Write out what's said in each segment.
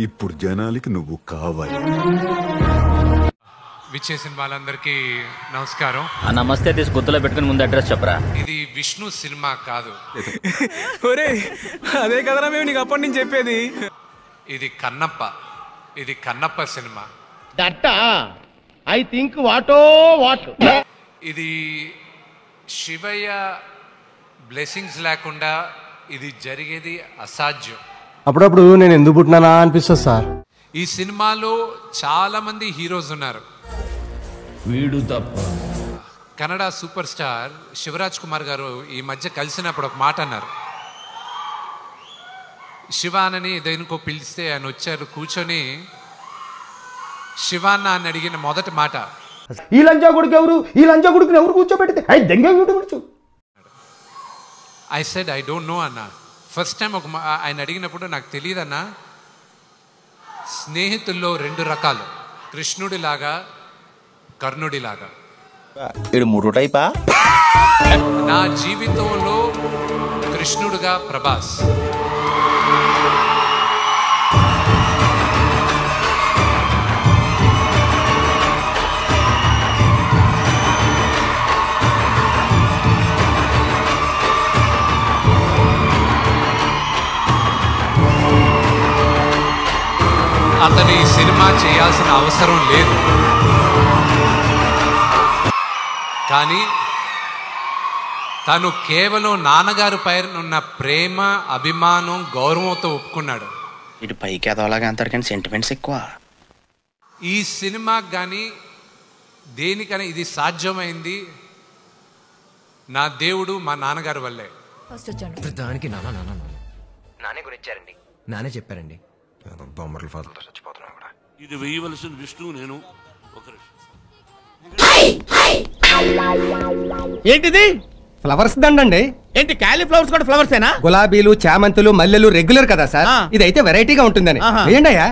ఇప్పుడు జనాలకి నువ్వు కావాలి. విచ్చేసిన వాళ్ళందరికీ నమస్కారం. నమస్తే తీసి గుర్తులో పెట్టుకుని ముందు అడ్రస్ చెప్పరా. ఇది విష్ణు సినిమా కాదు. ఒరే అదే కదరా మేము నీకు అప్పటి నుంచి చెప్పేది. ఇది Kannappa cinema. That I think what ఇది శివయ్య బ్లెస్సింగ్స్ లేకుండా ఇది జరిగేది అసాధ్యం. అప్పుడప్పుడు నేను ఎందుకు పుట్టినానా అనిపిస్తుంది సార్. ఈ సినిమాలో చాలా మంది హీరోస్ ఉన్నారు. వీడు తప్ప కన్నడ సూపర్ స్టార్ శివరాజ్ కుమార్ గారు ఈ మధ్య కలిసినప్పుడు ఒక మాట అన్నారు. శివానని దేనికో పిలిస్తే ఆయన వచ్చారు, కూర్చొని శివాన్న అని అడిగిన మొదటి మాట, ఈ లంచా కొడుకు ఎవరు, ఈ లంచా కొడుకుని ఎవరు కూర్చోబెడితే I said I don't know అన్న. ఫస్ట్ టైం ఆయన అడిగినప్పుడు నాకు తెలియదన్నా. స్నేహితుల్లో 2 రకాలు, కృష్ణుడిలాగా కర్ణుడిలాగా. ఇది 3 టైపా? నా జీవితంలో కృష్ణుడుగా ప్రభాస్, అతని సినిమా చేయాల్సిన అవసరం లేదు. కానీ తను కేవలం నాన్నగారి పైన ఉన్న ప్రేమ, అభిమానం, గౌరవంతో ఒప్పుకున్నాడు. ఇటు పైకి ఎదవలాగా అంటారు కానీ సెంటిమెంట్స్ ఎక్కువ. ఈ సినిమా కానీ దేనికైనా ఇది సాధ్యమైంది నా దేవుడు మా నాన్నగారి వల్లే. దానికి నానే గురించారండి, నానే చెప్పారండి. ఇది వేయవలసిన విష్ణువు నేను. ఏంటిది? ఫ్లవర్స్ దండండి. ఏంటి క్యాలీఫ్లవర్స్ కూడా ఫ్లవర్స్ ఏనా? గులాబీలు, చామంతులు, మల్లెలు రెగ్యులర్ కదా సార్. ఇదైతే వెరైటీగా ఉంటుందని వేయండి అయ్యా.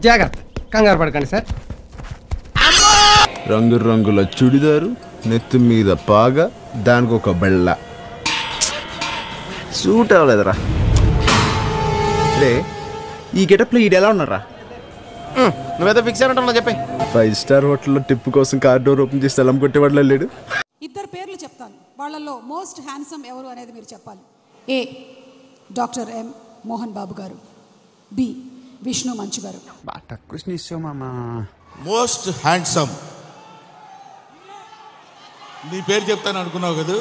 జాగ్రత్త, కంగారు పడకండి సార్. రంగురంగుల చుడిదారు, నెత్తి మీద పాగ, దానికి ఒక బెళ్ళ. సూట్ అవ్వలేదురా. ఈ గెటప్లో ఈడు ఎలా ఉన్నారా? నువ్వేదో ఫిక్స్ అయినట్టు చెప్పి. 5 స్టార్ హోటల్లో టిప్పు కోసం కార్ డోర్ ఓపెన్ చేసి స్థలం కొట్టేవాళ్ళ లేడు. ఇద్దరు పేర్లు చెప్తాను, వాళ్ళల్లో మోస్ట్ హ్యాండ్సమ్ ఎవరు అనేది మీరు చెప్పాలి. ఏ డాక్టర్ ఎం మోహన్ బాబు గారు, బి విష్ణు మంచు గారు. Most handsome. నీ పేరు చెప్తాను అనుకున్నావు కదా.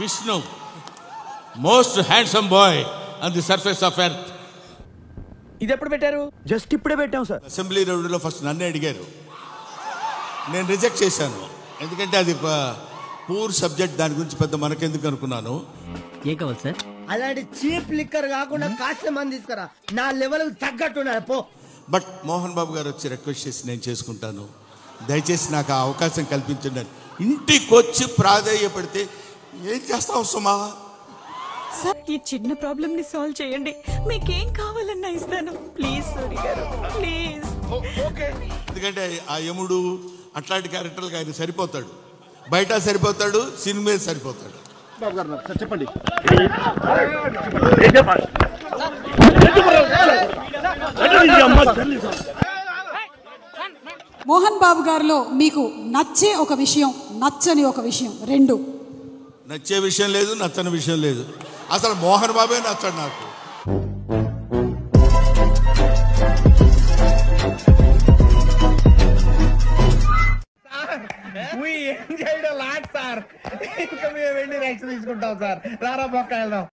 Vishnu most handsome boy on the surface of earth. ఇది ఎప్పుడు పెట్టారు? జస్ట్ ఇప్పుడే పెట్టాం సార్. అసెంబ్లీ రౌండ్లో ఫస్ట్ నన్నే అడిగారు, నేను రిజెక్ట్ చేశాను. ఎందుకంటే అది పూర్ సబ్జెక్ట్, దాని గురించి పెద్ద మనకెందుకు అనుకున్నాను. ఏ కావాలి సార్? అలాంటి చీప్ లిక్కర్ కాకుండా కాస్త మంది తీసుకురా, నా లెవెల్ తగ్గట్టున్నారు పో. బట్ మోహన్ బాబు గారు వచ్చి రిక్వెస్ట్ చేసి నేను చేసుకుంటాను, దయచేసి నాకు ఆ అవకాశం కల్పించండి. ఇంటికి వచ్చి ప్రాధేయపడితే ఏం చేస్తావు సుమా? సార్, ఈ చిన్న ప్రాబ్లమ్ ని సాల్వ్ చేయండి, మీకేం కావాలన్నా ఇస్తాను. ప్లీజ్ సూరి గారు, ప్లీజ్. ఎందుకంటే ఆ యముడు అట్లాంటి క్యారెక్టర్లకు ఆయన సరిపోతాడు, బయట సరిపోతాడు, సినిమా సరిపోతాడు. చెప్పండి. మోహన్ బాబు గారిలో మీకు నచ్చే ఒక విషయం, నచ్చని ఒక విషయం, 2. నచ్చే విషయం లేదు, నచ్చని విషయం లేదు. అసలు మోహన్ బాబే నచ్చాడు నాకు. ఏం చేయడం లాట్ సార్, ఇంకా మేము వెళ్ళి రెక్స్ తీసుకుంటాం సార్. రారా పక్క వెళ్దాం.